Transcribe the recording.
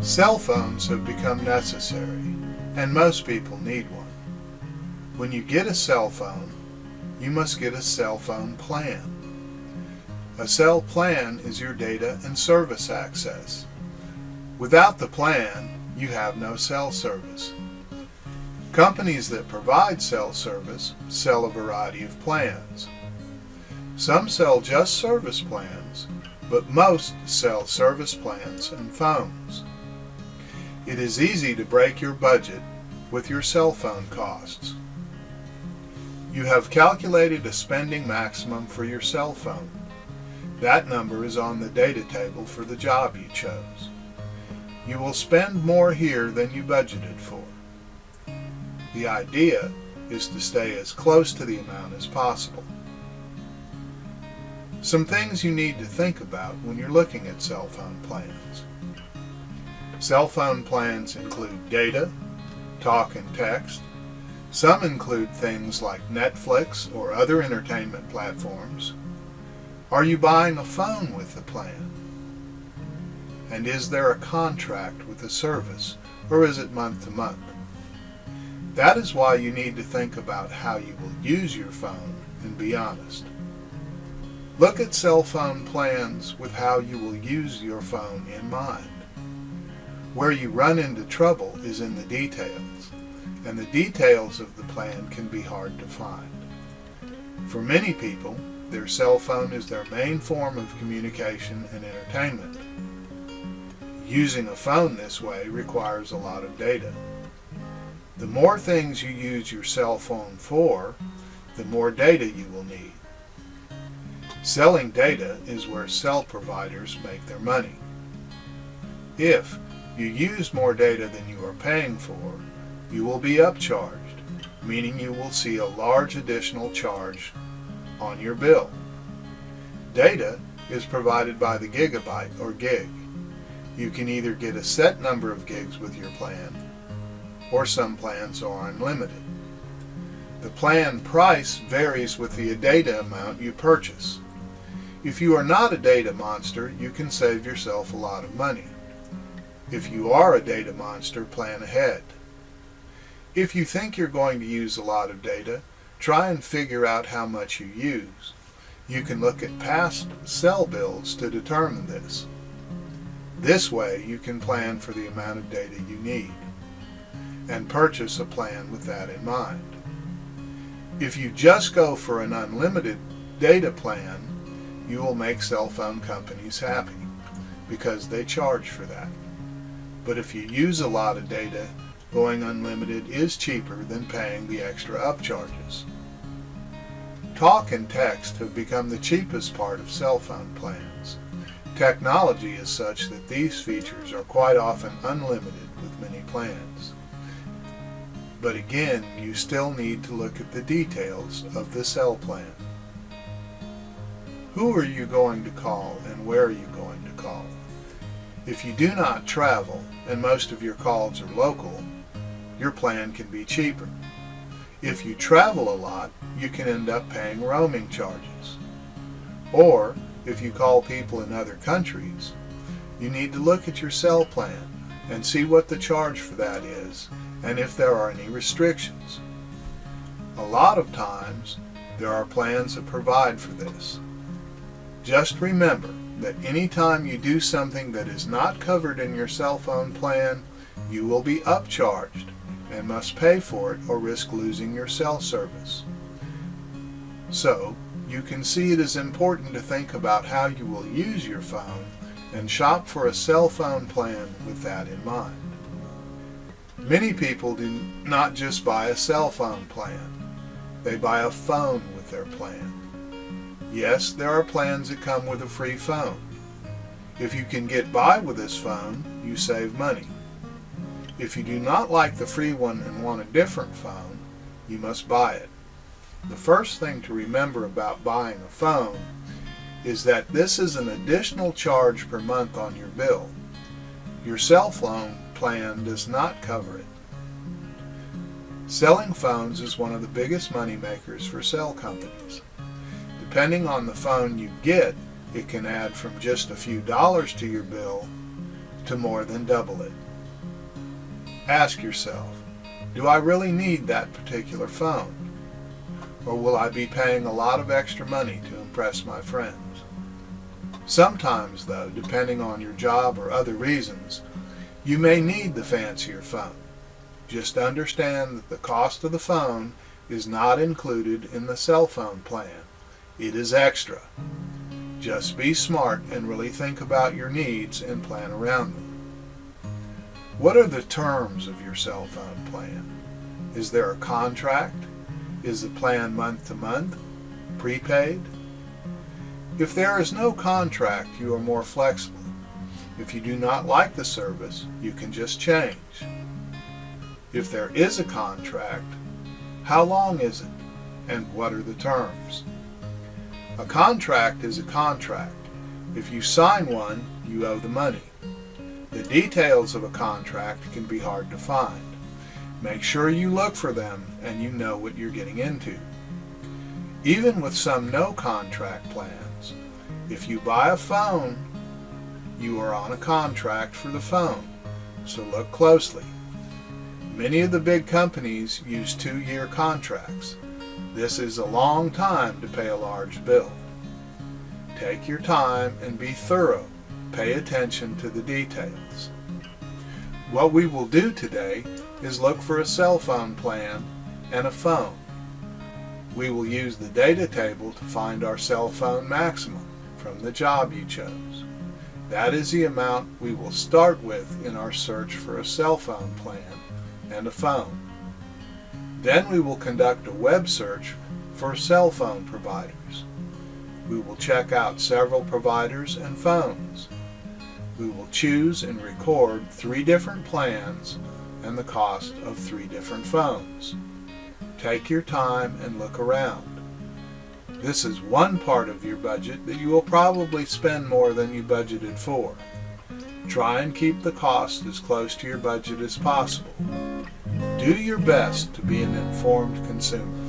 Cell phones have become necessary, and most people need one. When you get a cell phone, you must get a cell phone plan. A cell plan is your data and service access. Without the plan, you have no cell service. Companies that provide cell service sell a variety of plans. Some sell just service plans, but most sell service plans and phones. It is easy to break your budget with your cell phone costs. You have calculated a spending maximum for your cell phone. That number is on the data table for the job you chose. You will spend more here than you budgeted for. The idea is to stay as close to the amount as possible. Some things you need to think about when you're looking at cell phone plans. Cell phone plans include data, talk and text. Some include things like Netflix or other entertainment platforms. Are you buying a phone with the plan? And is there a contract with the service, or is it month to month? That is why you need to think about how you will use your phone and be honest. Look at cell phone plans with how you will use your phone in mind. Where you run into trouble is in the details, and the details of the plan can be hard to find. For many people, their cell phone is their main form of communication and entertainment. Using a phone this way requires a lot of data. The more things you use your cell phone for, the more data you will need. Selling data is where cell providers make their money. If you use more data than you are paying for, you will be upcharged, meaning you will see a large additional charge on your bill. Data is provided by the gigabyte or gig. You can either get a set number of gigs with your plan, or some plans are unlimited. The plan price varies with the data amount you purchase. If you are not a data monster, you can save yourself a lot of money. If you are a data monster, plan ahead. If you think you're going to use a lot of data, try and figure out how much you use. You can look at past cell bills to determine this. This way you can plan for the amount of data you need and purchase a plan with that in mind. If you just go for an unlimited data plan, you will make cell phone companies happy because they charge for that. But if you use a lot of data, going unlimited is cheaper than paying the extra upcharges. Talk and text have become the cheapest part of cell phone plans. Technology is such that these features are quite often unlimited with many plans. But again, you still need to look at the details of the cell plan. Who are you going to call and where are you going to call? If you do not travel and most of your calls are local, your plan can be cheaper. If you travel a lot, you can end up paying roaming charges. Or, if you call people in other countries, you need to look at your cell plan and see what the charge for that is and if there are any restrictions. A lot of times, there are plans that provide for this. Just remember that anytime you do something that is not covered in your cell phone plan, you will be upcharged and must pay for it or risk losing your cell service. So, you can see it is important to think about how you will use your phone and shop for a cell phone plan with that in mind. Many people do not just buy a cell phone plan. They buy a phone with their plan. Yes, there are plans that come with a free phone. If you can get by with this phone, you save money. If you do not like the free one and want a different phone, you must buy it. The first thing to remember about buying a phone is that this is an additional charge per month on your bill. Your cell phone plan does not cover it. Selling phones is one of the biggest money makers for cell companies. Depending on the phone you get, it can add from just a few dollars to your bill to more than double it. Ask yourself, do I really need that particular phone? Or will I be paying a lot of extra money to impress my friends? Sometimes, though, depending on your job or other reasons, you may need the fancier phone. Just understand that the cost of the phone is not included in the cell phone plan. It is extra. Just be smart and really think about your needs and plan around them. What are the terms of your cell phone plan? Is there a contract? Is the plan month to month? Prepaid? If there is no contract, you are more flexible. If you do not like the service, you can just change. If there is a contract, how long is it, and what are the terms? A contract is a contract. If you sign one, you owe the money. The details of a contract can be hard to find. Make sure you look for them and you know what you're getting into. Even with some no-contract plans, if you buy a phone, you are on a contract for the phone, so look closely. Many of the big companies use 2-year contracts. This is a long time to pay a large bill. Take your time and be thorough. Pay attention to the details. What we will do today is look for a cell phone plan and a phone. We will use the data table to find our cell phone maximum from the job you chose. That is the amount we will start with in our search for a cell phone plan and a phone. Then we will conduct a web search for cell phone providers. We will check out several providers and phones. We will choose and record 3 different plans and the cost of 3 different phones. Take your time and look around. This is one part of your budget that you will probably spend more than you budgeted for. Try and keep the cost as close to your budget as possible. Do your best to be an informed consumer.